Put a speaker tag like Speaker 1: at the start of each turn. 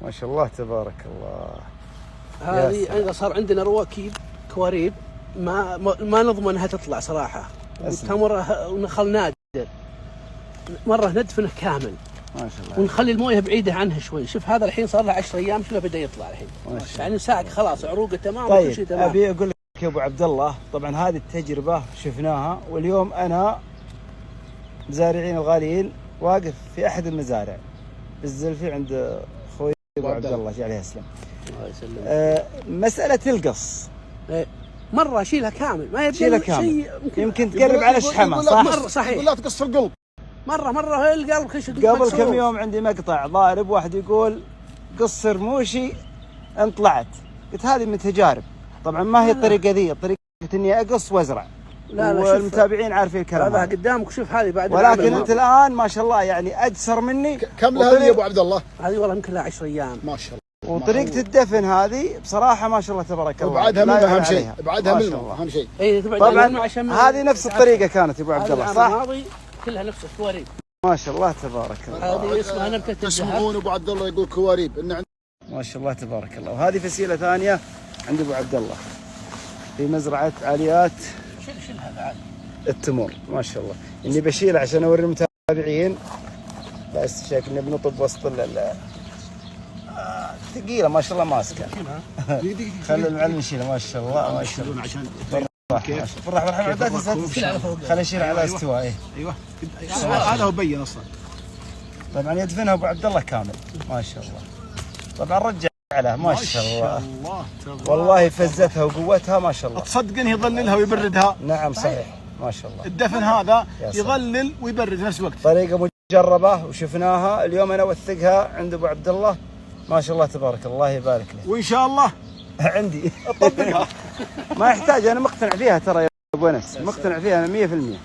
Speaker 1: ما شاء الله تبارك الله.
Speaker 2: هذه صار عندنا رواكيب كواريب ما نضمن انها تطلع صراحه. تمر ونخل نادر مره ندفنه كامل
Speaker 1: ما شاء الله،
Speaker 2: ونخلي المويه بعيده عنها شوي. شوف هذا الحين صار له 10 ايام شوف بدا يطلع الحين يعني ساق خلاص عروقه تمام وكل شيء
Speaker 1: طيب
Speaker 2: تمام.
Speaker 1: ابي اقول لك يا ابو عبد الله، طبعا هذه التجربه شفناها، واليوم انا مزارعين الغاليين واقف في احد المزارع بالزلفي عند اخوي ابو عبد الله جعله يسلم.
Speaker 2: الله يسلمك.
Speaker 1: مساله القص
Speaker 2: مره اشيلها كامل ما يبي
Speaker 1: شيلها كامل، يمكن تقرب على الشحمه صح؟
Speaker 2: مره صحيح.
Speaker 3: يقول لا تقص القلب.
Speaker 2: مره القلب خش
Speaker 1: قبل كم يوم عندي مقطع ضارب واحد يقول قص رموشي انطلعت، قلت هذه من تجارب. طبعا ما هي الطريقه ذي، الطريقه اني اقص وازرع.
Speaker 2: لا
Speaker 1: والمتابعين عارفين الكلام
Speaker 2: هذا قدامك. شوف هذه بعد
Speaker 1: ولكن انت الان ما شاء الله يعني اقصر مني.
Speaker 3: كم لها يا ابو عبد الله؟
Speaker 2: هذه والله يمكن لها 10 ايام
Speaker 3: ما شاء الله.
Speaker 1: وطريقه الدفن هذه بصراحه ما شاء الله تبارك الله.
Speaker 3: وبعدها من اهم شيء، بعدها من اهم شيء.
Speaker 2: اي
Speaker 1: طبعا هذه نفس الطريقه كانت يا ابو عبد الله صح؟
Speaker 2: هذه كلها نفس الكواريب.
Speaker 1: ما شاء الله تبارك الله.
Speaker 2: هذه اسمها نبته الذهب.
Speaker 3: يسمعون ابو عبد الله يقول كواريب
Speaker 1: ما شاء الله تبارك الله. وهذه فسيله ثانيه عند ابو عبد الله في مزرعه عاليات
Speaker 2: شيل هذا عادي
Speaker 1: التمور. ما شاء الله اني بشيله عشان اوري المتابعين، بس شكلنا بنطب وسط ثقيله ما شاء الله ماسكه. خلي المعلم يشيلها ما شاء الله ما شاء الله. عشان بالراحه لا تنسى خلي يشيل على استواء.
Speaker 3: ايوه هذا هو بين اصلا.
Speaker 1: طبعا يدفنها ابو عبد الله كامل ما شاء الله. طبعا رجع له ما شاء الله والله فزتها وقوتها ما شاء الله.
Speaker 3: تصدق انه يظللها ويبردها.
Speaker 1: نعم صحيح ما شاء الله.
Speaker 3: الدفن هذا يظلل ويبرد في نفس الوقت.
Speaker 1: طريقه مجربه وشفناها اليوم، انا اوثقها عند ابو عبد الله ما شاء الله تبارك الله يبارك له.
Speaker 3: وان شاء الله
Speaker 1: عندي اطبقها ما يحتاج، انا مقتنع فيها ترى يا ابو انس، مقتنع فيها انا 100%.